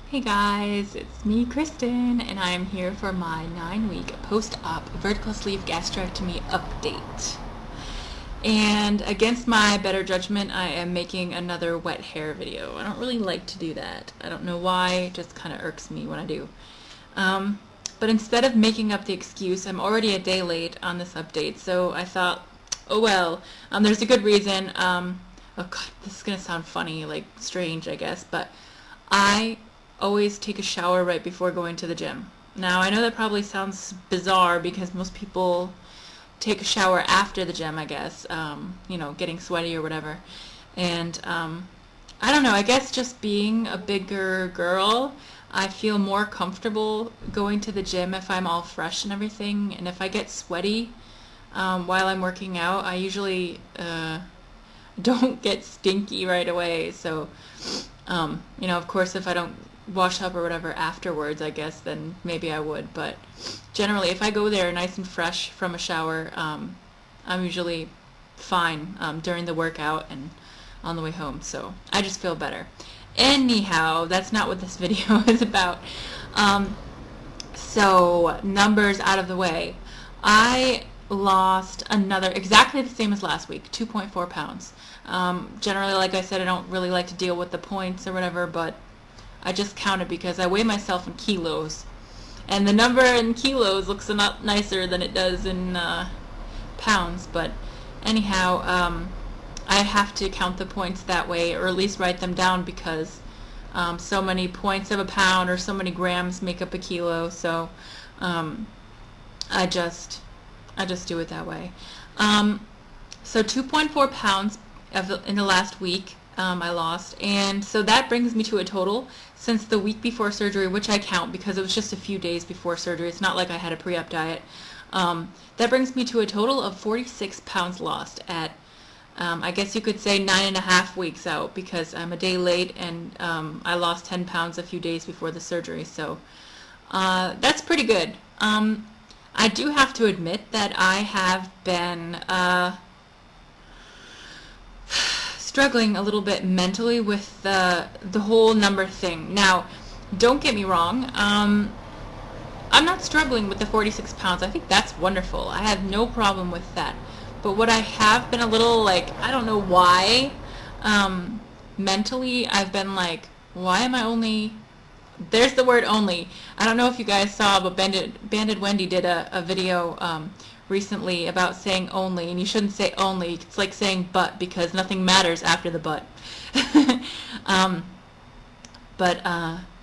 Hey guys, it's me, Kristen, and I am here for my 9-week post-op vertical sleeve gastrectomy update. And against my better judgment, I am making another wet hair video. I don't really like to do that. I don't know why, it just kind of irks me when I do. But instead of making up the excuse, I'm already a day late on this update, so I thought, oh well, there's a good reason. Oh god, this is going to sound funny, like strange, I guess, but I always take a shower right before going to the gym. Now, I know that probably sounds bizarre because most people take a shower after the gym, I guess, getting sweaty or whatever. And I don't know, I guess just being a bigger girl, I feel more comfortable going to the gym if I'm all fresh and everything. And if I get sweaty while I'm working out, I usually don't get stinky right away. So, of course, if I don't wash up or whatever afterwards, I guess, then maybe I would. But generally, if I go there nice and fresh from a shower, I'm usually fine during the workout and on the way home. So I just feel better. Anyhow, that's not what this video is about. So numbers out of the way. I lost exactly the same as last week, 2.4 pounds. Generally, like I said, I don't really like to deal with the points or whatever, but I just counted because I weigh myself in kilos, and the number in kilos looks a lot nicer than it does in pounds. But anyhow, I have to count the points that way, or at least write them down, because so many points of a pound or so many grams make up a kilo. So I just do it that way. So 2.4 pounds in the last week I lost, and so that brings me to a total since the week before surgery, which I count because it was just a few days before surgery. It's not like I had a pre-op diet. That brings me to a total of 46 pounds lost at, I guess you could say 9.5 weeks out, because I'm a day late, and I lost 10 pounds a few days before the surgery. So that's pretty good. I do have to admit that I have been struggling a little bit mentally with the whole number thing. Now, don't get me wrong, I'm not struggling with the 46 pounds. I think that's wonderful. I have no problem with that. But what I have been a little I don't know why, mentally I've been like, why am I only, there's the word only. I don't know if you guys saw, but Banded Wendy did a video recently about saying only, and you shouldn't say only. It's like saying but, because nothing matters after the but.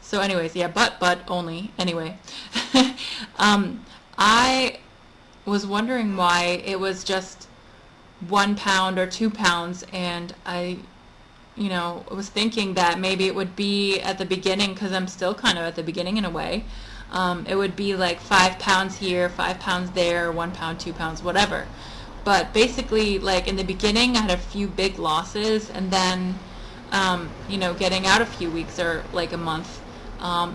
So anyways, yeah, but only. Anyway, I was wondering why it was just 1 pound or 2 pounds, and I was thinking that maybe it would be at the beginning, because I'm still kind of at the beginning in a way. It would be like 5 pounds here, 5 pounds there, 1 pound, 2 pounds, whatever. But basically, like in the beginning, I had a few big losses, and then, getting out a few weeks or like a month,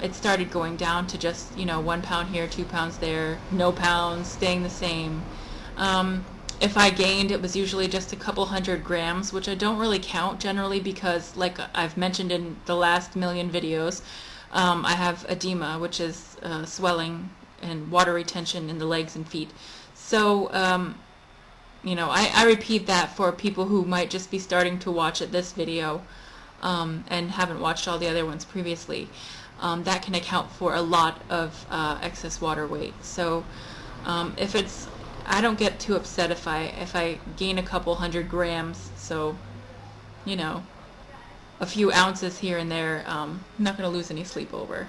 it started going down to just, 1 pound here, 2 pounds there, no pounds, staying the same. If I gained, it was usually just a couple 100 grams, which I don't really count generally because, like I've mentioned in the last million videos, I have edema, which is swelling and water retention in the legs and feet. So, I repeat that for people who might just be starting to watch this video and haven't watched all the other ones previously. That can account for a lot of excess water weight. So, I don't get too upset if I gain a couple 100 grams. So, a few ounces here and there, I'm not going to lose any sleep over.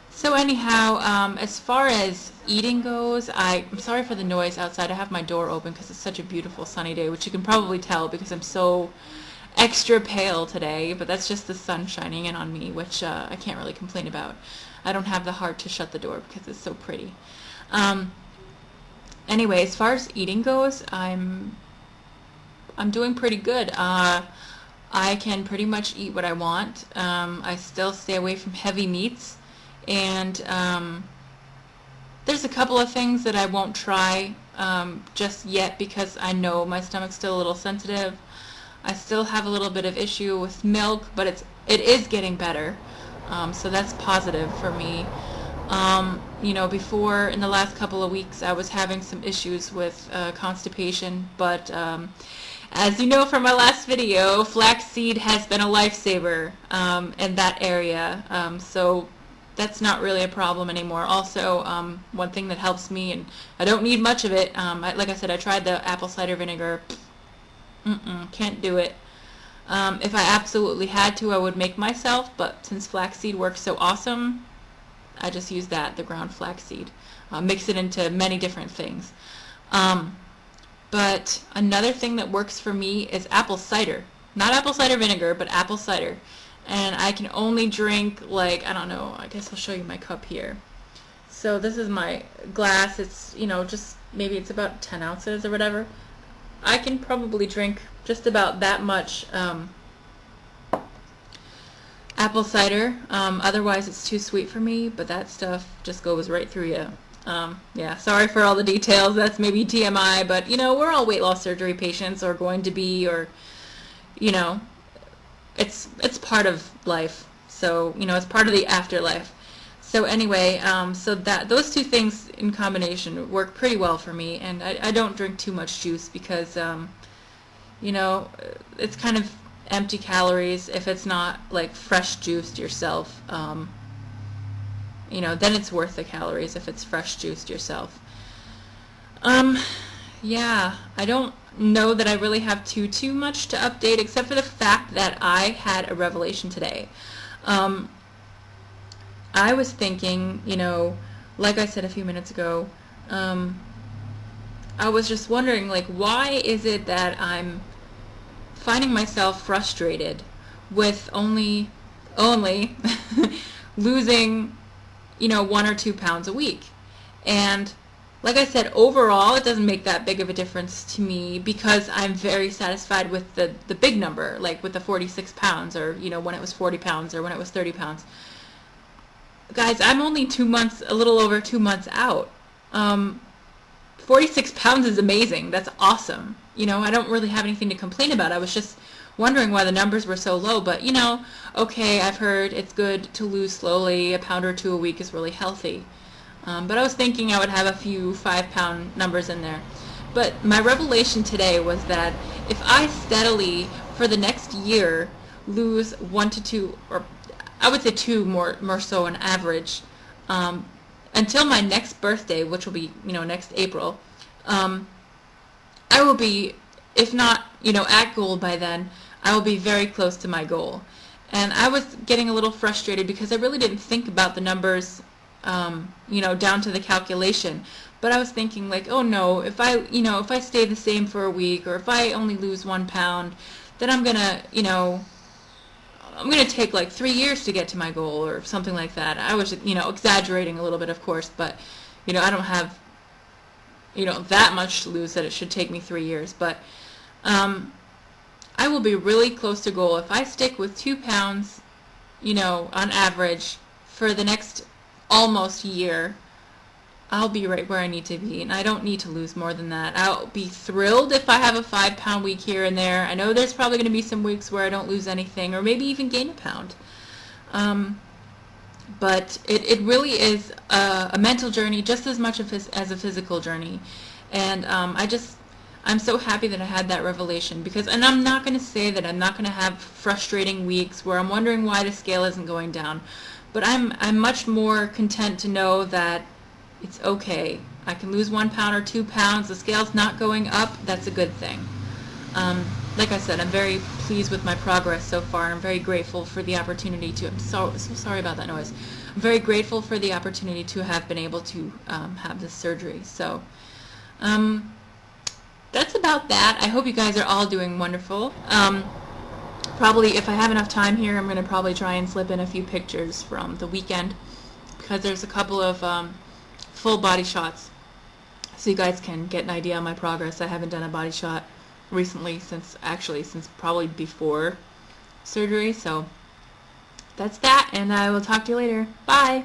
So anyhow, as far as eating goes, I'm sorry for the noise outside. I have my door open because it's such a beautiful sunny day, which you can probably tell because I'm so extra pale today, but that's just the sun shining in on me, which I can't really complain about. I don't have the heart to shut the door because it's so pretty. Anyway, as far as eating goes, I'm doing pretty good. I can pretty much eat what I want. I still stay away from heavy meats, and there's a couple of things that I won't try just yet because I know my stomach's still a little sensitive. I still have a little bit of issue with milk, but it is getting better. So that's positive for me. Before, in the last couple of weeks, I was having some issues with constipation, but as you know from my last video, flaxseed has been a lifesaver in that area. So that's not really a problem anymore. Also, one thing that helps me, and I don't need much of it, like I said, I tried the apple cider vinegar. Can't do it. If I absolutely had to, I would make myself, but since flaxseed works so awesome, I just use that, the ground flaxseed. Mix it into many different things. But another thing that works for me is apple cider. Not apple cider vinegar, but apple cider. And I can only drink, like, I don't know, I guess I'll show you my cup here. So this is my glass. It's, just maybe it's about 10 ounces or whatever. I can probably drink just about that much apple cider. Otherwise it's too sweet for me, but that stuff just goes right through you. Yeah, sorry for all the details. That's maybe TMI, but we're all weight loss surgery patients, or going to be, or it's part of life. So it's part of the afterlife. So anyway, so those two things in combination work pretty well for me, and I don't drink too much juice because it's kind of empty calories if it's not like fresh juiced yourself. Then it's worth the calories if it's fresh juiced yourself. Yeah, I don't know that I really have too much to update, except for the fact that I had a revelation today. I was thinking, like I said a few minutes ago, I was just wondering, like, why is it that I'm finding myself frustrated with only losing 1 or 2 pounds a week? And like I said, overall it doesn't make that big of a difference to me, because I'm very satisfied with the big number, like with the 46 pounds, or when it was 40 pounds, or when it was 30 pounds. Guys, I'm only 2 months, a little over 2 months out. 46 pounds is amazing. That's awesome. I don't really have anything to complain about. I was just wondering why the numbers were so low, but okay, I've heard it's good to lose slowly. A pound or two a week is really healthy. But I was thinking I would have a few 5-pound numbers in there. But my revelation today was that if I steadily, for the next year, lose 1 to 2, or I would say 2 more so on average, until my next birthday, which will be next April, I will be, if not at goal by then, I will be very close to my goal. And I was getting a little frustrated because I really didn't think about the numbers, down to the calculation. But I was thinking, like, oh no, if I stay the same for a week, or if I only lose 1 pound, then I'm gonna take like 3 years to get to my goal, or something like that. I was exaggerating a little bit, of course, but I don't have that much to lose that it should take me 3 years. But I will be really close to goal if I stick with 2 pounds on average for the next almost year. I'll be right where I need to be, and I don't need to lose more than that. I'll be thrilled if I have a 5-pound week here and there. I know there's probably going to be some weeks where I don't lose anything, or maybe even gain a pound. But it really is a mental journey just as much as a physical journey. And I'm so happy that I had that revelation, and I'm not going to say that I'm not going to have frustrating weeks where I'm wondering why the scale isn't going down. But I'm much more content to know that it's okay. I can lose 1 pound or 2 pounds. The scale's not going up. That's a good thing. Like I said, I'm very pleased with my progress so far. I'm very grateful for the opportunity to. I'm so sorry about that noise. I'm very grateful for the opportunity to have been able to have this surgery. So that's about that. I hope you guys are all doing wonderful. Probably, if I have enough time here, I'm going to probably try and slip in a few pictures from the weekend, because there's a couple of full body shots, so you guys can get an idea on my progress. I haven't done a body shot recently, since probably before surgery. So that's that, and I will talk to you later. Bye.